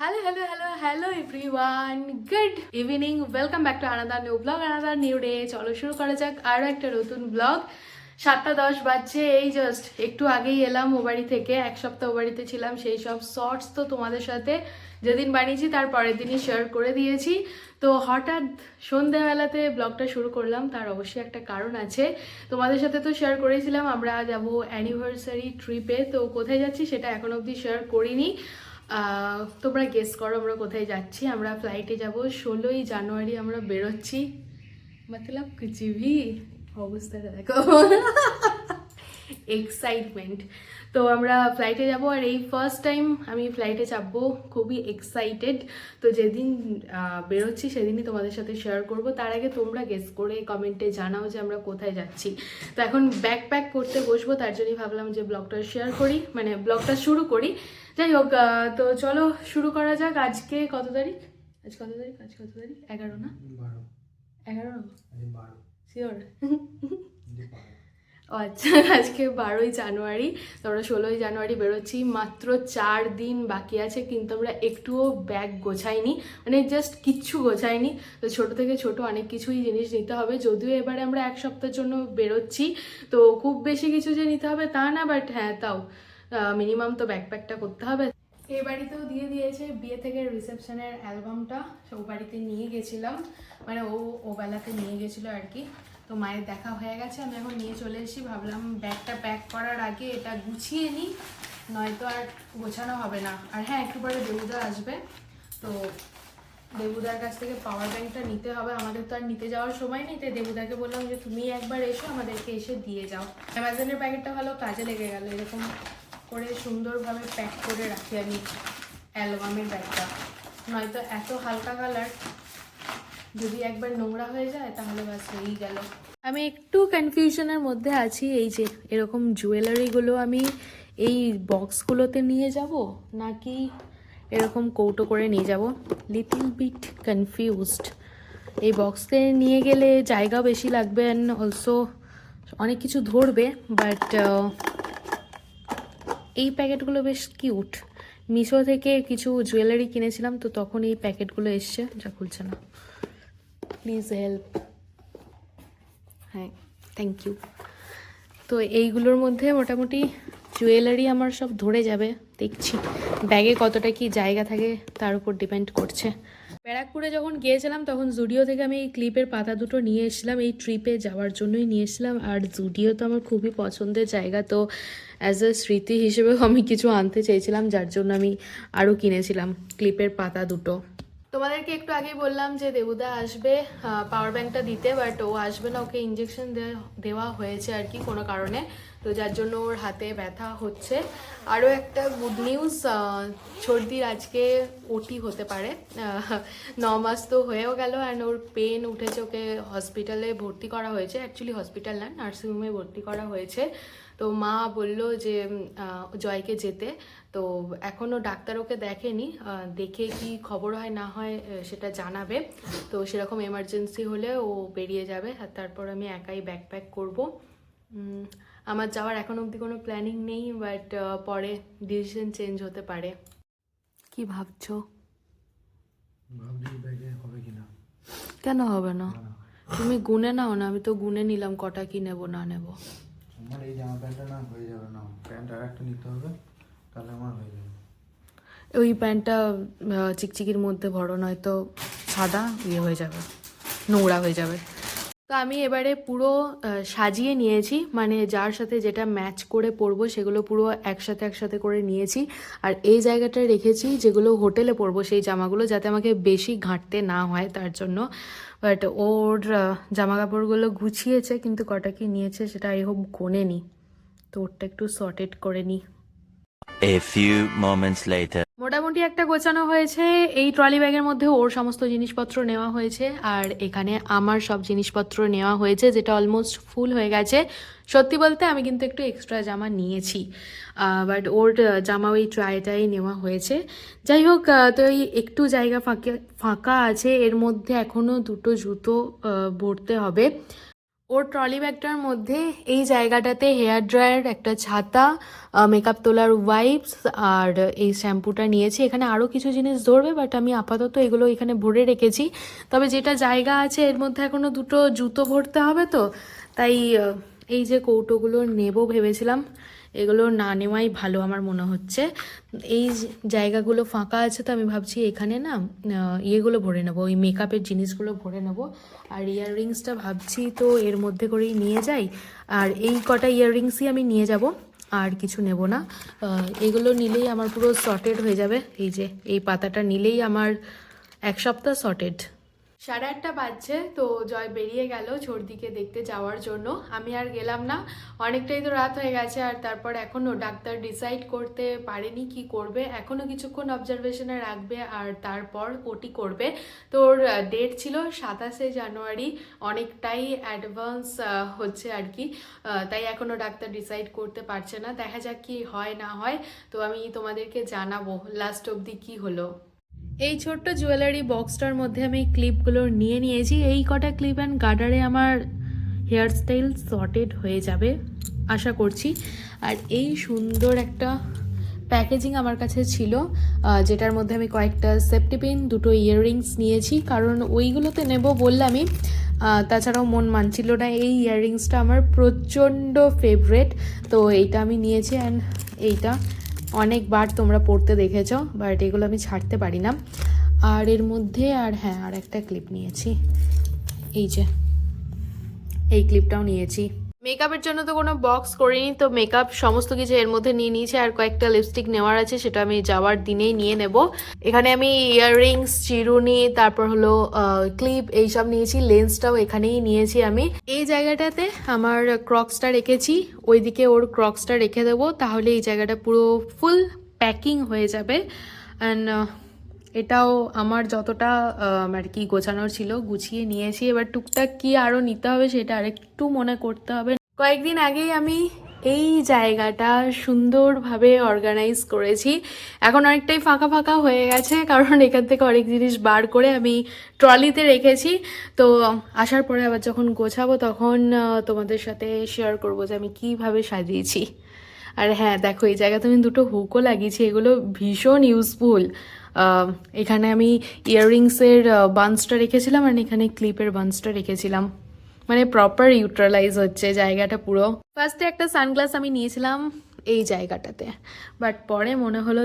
Hello, hello, hello, hello everyone. Good evening. Welcome back to another new vlog, another new day. চলো শুরু করা যাক আরো একটা নতুন ব্লগ। 7:10 বাজছে, এই জাস্ট একটু আগেই এলাম ও বাড়ি থেকে। এক সপ্তাহ ও বাড়িতে ছিলাম, সেই সব শর্টস তো তোমাদের সাথে যেদিন বানিয়েছি তার পরের দিনই শেয়ার করে দিয়েছি। তো হঠাৎ সন্ধ্যাবেলাতে ব্লগটা শুরু করলাম, তার অবশ্যই একটা কারণ আছে। তোমাদের সাথে তো শেয়ার করেছিলাম আমরা যাব অ্যানিভার্সারি ট্রিপে, তো কোথায় যাচ্ছি সেটা এখন অবধি শেয়ার করিনি। তোমরা গেস করো আমরা কোথায় যাচ্ছি। আমরা ফ্লাইটে যাব, 16ই জানুয়ারি আমরা বেরোচ্ছি। মতলব কুছ ভি, অবস্থাটা দেখো, এক্সাইটমেন্ট। তো আমরা ফ্লাইটে যাব আর এই ফার্স্ট টাইম আমি ফ্লাইটে চাপবো, খুবই এক্সাইটেড। তো যেদিন বেরোচ্ছি সেদিনই তোমাদের সাথে শেয়ার করব। তার আগে তোমরা গেস করে কমেন্টে জানাও যে আমরা কোথায় যাচ্ছি। তো এখন ব্যাগ প্যাক করতে বসবো, তার জন্যই ভাবলাম যে ব্লগটা শেয়ার করি, মানে ব্লগটা শুরু করি। যাই হোক, তো চলো শুরু করা যাক। আজকে কত তারিখ? আজ কত তারিখ? 11 না? 11 শিওর? ও আচ্ছা, আজকে 12ই জানুয়ারি। তো আমরা 16ই জানুয়ারি বেরোচ্ছি। মাত্র 4 দিন বাকি আছে, কিন্তু আমরা একটুও ব্যাগ গোছাইনি, মানে জাস্ট কিচ্ছু গোছাইনি। তো ছোট থেকে ছোট অনেক কিছুই জিনিস নিতে হবে, যদিও এবারে আমরা এক সপ্তাহের জন্য বেরোচ্ছি, তো খুব বেশি কিছু যে নিতে হবে তা না, বাট হ্যাঁ তাও মিনিমাম তো ব্যাকপ্যাকটা করতে হবে। এই বাড়িতেও দিয়ে দিয়েছে বিয়ে থেকে রিসেপশনের অ্যালবামটা, ও বাড়িতে নিয়ে গেছিলাম, মানে ও বেলাতে নিয়ে গেছিলো আর কি। তো মায়ের দেখা হয়ে গেছে, আমি এখন নিয়ে চলে এসেছি। ভাবলাম ব্যাগটা প্যাক করার আগে এটা গুছিয়ে নিই, নয়তো আর গোছানো হবে না। আর হ্যাঁ, একটু পরে দেবুদা আসবে, তো দেবুদার কাছ থেকে পাওয়ার ব্যাংকটা নিতে হবে। আমাদের তো আর নিতে যাওয়ার সময় নেই, তাই দেবুদাকে বললাম যে তুমি একবার এসো, আমাদেরকে এসে দিয়ে যাও। অ্যামাজনের প্যাকেটটা ভালো কাজে লেগে গেল, এরকম করে সুন্দরভাবে প্যাক করে রাখি আমি অ্যালবামের ব্যাগটা, নয়তো এত হালকা কালার, যদি একবার নোংরা হয়ে যায় তাহলে ব্যাস হয়েই গেল। আমি একটু কনফিউশনের মধ্যে আছি, এই যে এরকম জুয়েলারিগুলো আমি এই বক্সগুলোতে নিয়ে যাব নাকি এরকম কৌটো করে নিয়ে যাব, লিটল বিট কনফিউজড। এই বক্সে নিয়ে গেলে জায়গা বেশি লাগবে অ্যান্ড অলসো অনেক কিছু ধরবে, বাট এই প্যাকেটগুলো বেশ কিউট। মিশো থেকে কিছু জুয়েলারি কিনেছিলাম, তো তখন এই প্যাকেটগুলো এসছে, যা খুলছে না, প্লিজ হেল্প। হ্যাঁ, থ্যাংক ইউ। তো এইগুলোর মধ্যে মোটামুটি জুয়েলারি আমার সব ধরে যাবে, দেখছি ব্যাগে কতটা কি জায়গা থাকে তার উপর ডিপেন্ড করছে। ব্যারাকপুরে যখন গিয়েছিলাম তখন জুডিও থেকে আমি এই ক্লিপের পাতা দুটো নিয়ে এসেছিলাম, এই ট্রিপে যাওয়ার জন্যই নিয়ে এসেছিলাম। আর জুডিও তো আমার খুবই পছন্দের জায়গা, তো অ্যাজ এ স্মৃতি হিসেবেও আমি কিছু আনতে চেয়েছিলাম, যার জন্য আমি আরও কিনেছিলাম ক্লিপের পাতা দুটো। তোমাদেরকে একটু আগেই বললাম যে দেবুদা আসবে পাওয়ার ব্যাংকটা দিতে, বাট ও আসবে না, ওকে ইঞ্জেকশন দেওয়া হয়েছে আর কি কোনো কারণে, তো যার জন্য ওর হাতে ব্যথা হচ্ছে। আরও একটা গুড নিউজ, সর্দির আজকে ওটি হতে পারে। 9 মাস তো হয়েও গেল, অ্যান্ড ওর পেন উঠেছে, ওকে হসপিটালে ভর্তি করা হয়েছে, অ্যাকচুয়ালি হসপিটাল না, নার্সিংহোমে ভর্তি করা হয়েছে। তো মা বলল যে জয়কে যেতে, তো এখনও ডাক্তার ওকে দেখেনি, দেখে কি খবর হয় না হয় সেটা জানাবে। তো সেরকম এমার্জেন্সি হলে ও বেরিয়ে যাবে, আর তারপর আমি একাই ব্যাকপ্যাক করব। আমার যাওয়ার এখন অবধি কোনো প্ল্যানিং নেই, বাট পরে ডিসিশন চেঞ্জ হতে পারে। কি ভাবছো? কেন হবে না? তুমি গুনে নাও না, আমি তো গুনে নিলাম কটা কি নেব না নেব। আমার এই জামা প্যান্টটা না হয়ে যাবে না, প্যান্ট আর একটা নিতে হবে, তাহলে আমার হয়ে যাবে। ওই প্যান্টটা চিকচিকির মধ্যে ভরো, নয়তো সাদা ইয়ে হয়ে যাবে, নোংরা হয়ে যাবে। তো আমি এবারে পুরো সাজিয়ে নিয়েছি, মানে যার সাথে যেটা ম্যাচ করে পরবো সেগুলো পুরো একসাথে করে নিয়েছি। আর এই জায়গাটা রেখেছি যেগুলো হোটেলে পরবো সেই জামাগুলো, যাতে আমাকে বেশি ঘাঁটতে না হয় তার জন্য। বাট ওর জামা কাপড়গুলো গুছিয়েছে, কিন্তু কটা কি নিয়েছে সেটা আই হোপ গোনেনি, তো ওরটা একটু সর্টেড করে নিই। A few moments later. মোটামুটি একটা গোছানো হয়েছে, এই ট্রলি ব্যাগের মধ্যে ওর সমস্ত জিনিসপত্র নেওয়া হয়েছে, আর এখানে আমার সব জিনিসপত্র নেওয়া হয়েছে, যেটা অলমোস্ট ফুল হয়ে গেছে। সত্যি বলতে আমি কিন্তু একটু এক্সট্রা জামা নিয়েছি, বাট ওর জামা ওই ট্রাইটাই নেওয়া হয়েছে। যাই হোক, তো এই একটু জায়গা ফাঁকা আছে, এর মধ্যে এখনও দুটো জুতো ভরতে হবে। ওর ট্রলি ব্যাগটার মধ্যে এই জায়গাটাতে হেয়ার ড্রায়ার, একটা ছাতা, মেকআপ তোলার ওয়াইপস আর এই শ্যাম্পুটা নিয়েছি। এখানে আরও কিছু জিনিস ধরবে, বাট আমি আপাতত এগুলো এখানে ভরে রেখেছি। তবে যেটা জায়গা আছে এর মধ্যে এখনও দুটো জুতো ভরতে হবে, তো তাই এই যে কৌটোগুলো নেব ভেবেছিলাম, এগুলো না নেওয়াই ভালো আমার মনে হচ্ছে। এই জায়গাগুলো ফাঁকা আছে, তো আমি ভাবছি এখানে না ইয়েগুলো ভরে নেবো, ওই মেকআপের জিনিসগুলো ভরে নেবো। আর ইয়াররিংসটা ভাবছি তো এর মধ্যে করেই নিয়ে যাই, আর এই কটা ইয়াররিংসই আমি নিয়ে যাব, আর কিছু নেব না। এগুলো নিলেই আমার পুরো সর্টেড হয়ে যাবে। এই যে এই পাতাটা নিলেই আমার 1 সপ্তাহ সর্টেড। 8:30 বাজছে, তো জয় বেরিয়ে গেল ছোটদিকে দেখতে যাওয়ার জন্য। আমি আর গেলাম না, অনেকটাই তো রাত হয়ে গেছে। আর তারপর এখনও ডাক্তার ডিসাইড করতে পারেনি কি করবে, এখনও কিছুক্ষণ অবজারভেশনে রাখবে আর তারপর ওটি করবে। তোর ডেট ছিল 27শে জানুয়ারি, অনেকটাই অ্যাডভান্স হচ্ছে আর কি, তাই এখনও ডাক্তার ডিসাইড করতে পারছে না। দেখা যাক কি হয় না হয়, তো আমি তোমাদেরকে জানাবো লাস্ট অবধি কি হলো। এই ছোট্ট জুয়েলারি বক্সটার মধ্যে আমি ক্লিপগুলো নিয়ে নিয়েছি। এই কটা ক্লিপ অ্যান্ড গার্ডারে আমার হেয়ারস্টাইল সর্টেড হয়ে যাবে আশা করছি। আর এই সুন্দর একটা প্যাকেজিং আমার কাছে ছিল, যেটার মধ্যে আমি কয়েকটা সেফটি পিন, দুটো ইয়াররিংস নিয়েছি, কারণ ওইগুলোতে নেব বললামই। তাছাড়াও মন মানছিল না, এই ইয়াররিংসটা আমার প্রচণ্ড ফেভারেট, তো এইটা আমি নিয়েছি। অ্যান্ড এইটা অনেকবার তোমরা পড়তে দেখেছো, বাট এগুলো আমি ছাড়তে পারি না। আর এর মধ্যে আর একটা ক্লিপ নিয়েছি, এই যে এই ক্লিপটাও নিয়েছি। মেকআপের জন্য তো কোনো বক্স করিনি, তো মেকআপ সমস্ত কিছু এর মধ্যে নিয়ে নিয়েছি। আর কয়েকটা লিপস্টিক নেওয়ার আছে, সেটা আমি যাওয়ার দিনেই নিয়ে নেব। এখানে আমি ইয়াররিংস, চিরুনি, তারপর হলো ক্লিপ এইসব নিয়েছি। লেন্সটাও এখানেই নিয়েছি আমি। এই জায়গাটাতে আমার ক্রক্সটা রেখেছি, ওইদিকে ওর ক্রক্সটা রেখে দেবো, তাহলে এই জায়গাটা পুরো ফুল প্যাকিং হয়ে যাবে। অ্যান্ড এটাও আমার যতটা আর কি গোছানোর ছিল গুছিয়ে নিয়েছি। এবার টুকটাক কি আরও নিতে হবে সেটা আরেকটু মনে করতে হবে। কয়েকদিন আগেই আমি এই জায়গাটা সুন্দরভাবে অর্গানাইজ করেছি, এখন অনেকটাই ফাঁকা ফাঁকা হয়ে গেছে, কারণ এখান থেকে অনেক জিনিস বার করে আমি ট্রলিতে রেখেছি। তো আসার পরে আবার যখন গোছাবো তখন তোমাদের সাথে শেয়ার করবো যে আমি কীভাবে সাজিয়েছি। আর হ্যাঁ দেখো, এই জায়গাতে আমি দুটো হুকও লাগিয়েছি, এগুলো ভীষণ ইউজফুল। এখানে আমি ইয়াররিংসের বান্সটা রেখেছিলাম, আর এখানে ক্লিপের বান্সটা রেখেছিলাম, মানে প্রপার ইউটিলাইজ হচ্ছে জায়গাটা পুরো। ফার্স্টে একটা সানগ্লাস আমি নিয়েছিলাম এই জায়গাটাতে, বাট পরে মনে হলো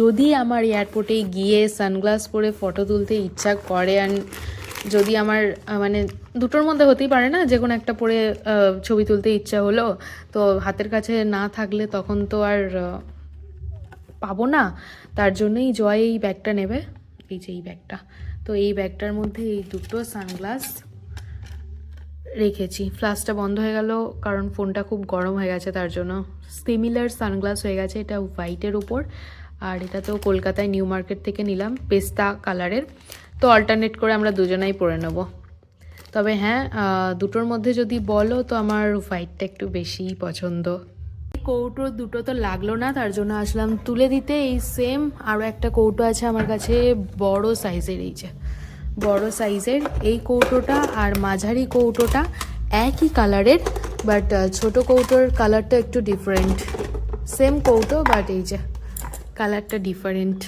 যদি আমার এয়ারপোর্টে গিয়ে সানগ্লাস পরে ফটো তুলতে ইচ্ছা করে, অ্যান্ড যদি আমার মানে দুটোর মধ্যে হতেই পারে না, যে কোনো একটা পরে ছবি তুলতে ইচ্ছা হলো, তো হাতের কাছে না থাকলে তখন তো আর পাবো না। তার জন্যই জয় এই ব্যাগটা নেবে, এই যে এই ব্যাগটা। তো এই ব্যাগটার মধ্যে এই দুটো সানগ্লাস রেখেছি। ফ্ল্যাশটা বন্ধ হয়ে গেল কারণ ফোনটা খুব গরম হয়ে গেছে, তার জন্য। সিমিলার সানগ্লাস হয়ে গেছে, এটা হোয়াইটের উপর, আর এটা তো কলকাতায় নিউ মার্কেট থেকে নিলাম, পেস্তা কালারের। তো অল্টারনেট করে আমরা দুজনাই পরে নেব। তবে হ্যাঁ, দুটোর মধ্যে যদি বলো তো আমার হোয়াইটটা একটু বেশিই পছন্দ। কৌটো দুটো তো লাগলো না, তার জন্য আসলাম তুলে দিতে। এই সেম আরও একটা কৌটো আছে আমার কাছে বড় সাইজের, এই যে বড় সাইজের এই কৌটোটা আর মাঝারি কৌটোটা একই কালারের, বাট ছোট কৌটোর কালারটা একটু ডিফারেন্ট। সেম কৌটো, বাট এই যে কালারটা ডিফারেন্ট।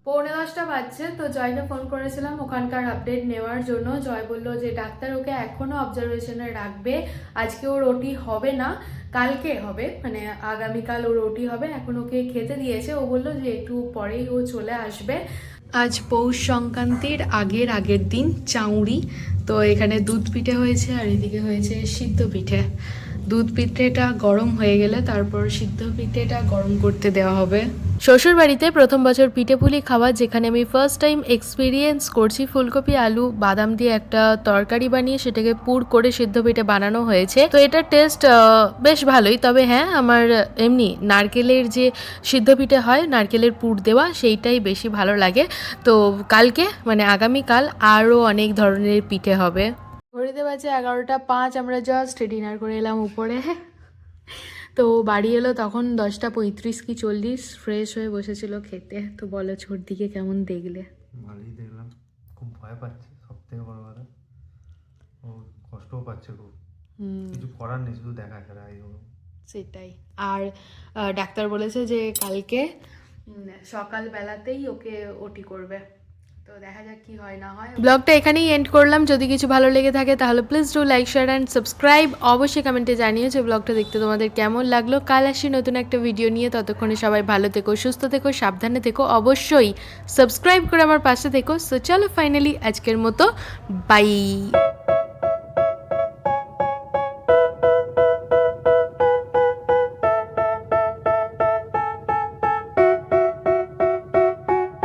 9:45 বাজছে, তো জয়কে ফোন করেছিলাম ওখানকার আপডেট নেওয়ার জন্য। জয় বললো যে ডাক্তার ওকে এখনও অবজারভেশনে রাখবে, আজকে ওর ওটি হবে না, কালকে হবে, মানে আগামীকাল ওর ওটি হবে। এখন ওকে খেতে দিয়েছে, ও বললো যে একটু পরেই ও চলে আসবে। আজ পৌষ সংক্রান্তির আগের দিন চাউরি, তো এখানে দুধ পিঠে হয়েছে আর এদিকে হয়েছে সিদ্ধ পিঠে। দুধ পিঠেটা গরম হয়ে গেলে তারপর সিদ্ধ পিঠেটা গরম করতে দেওয়া হবে। শ্বশুর বাড়িতে প্রথম বছর পিঠে পুলি খাওয়া, যেখানে আমি ফার্স্ট টাইম এক্সপিরিয়েন্স করছি ফুলকপি আলু বাদাম দিয়ে একটা তরকারি বানিয়ে সেটাকে পুর করে সিদ্ধ পিঠে বানানো হয়েছে। তো এটার টেস্ট বেশ ভালোই, তবে হ্যাঁ আমার এমনি নারকেলের যে সিদ্ধ পিঠে হয় নারকেলের পুর দেওয়া, সেইটাই বেশি ভালো লাগে। তো কালকে মানে আগামীকাল আরও অনেক ধরনের পিঠে হবে। ঘড়িতে বাজে 11:05, আমরা জাস্ট ডিনার করে এলাম উপরে। তো বাড়ি এলো তখন 10:35 কি 40, ফ্রেশ হয়ে বসেছিল খেতে। তো বলো ছোট দিকে কেমন দেখলে? ভালোই দেখলাম, খুব ভয় পাচ্ছে সব থেকে বড় কথা। ও কষ্টও পাচ্ছে খুব, হুম, কিছু করার নেই, শুধু দেখা ছাড়া এইগুলো। সেটাই। আর ডাক্তার বলেছে যে কালকে সকালবেলাতেই ওকে ওটি করবে, তো দেখা যাক কি হয় না হয়। ব্লগটা এখানেই এন্ড করলাম। যদি কিছু ভালো লেগে থাকে তাহলে please do like, share and subscribe. অবশ্যই কমেন্টে জানিও যে ব্লগটা দেখতে তোমাদের কেমন লাগলো। কাল আসি নতুন একটা ভিডিও নিয়ে, ততক্ষণে সবাই ভালো থেকো, সুস্থ থেকো, সাবধানে থেকো, অবশ্যই সাবস্ক্রাইব করে আমার পাশে থেকো। সো চলো ফাইনালি আজকের মতো বাই।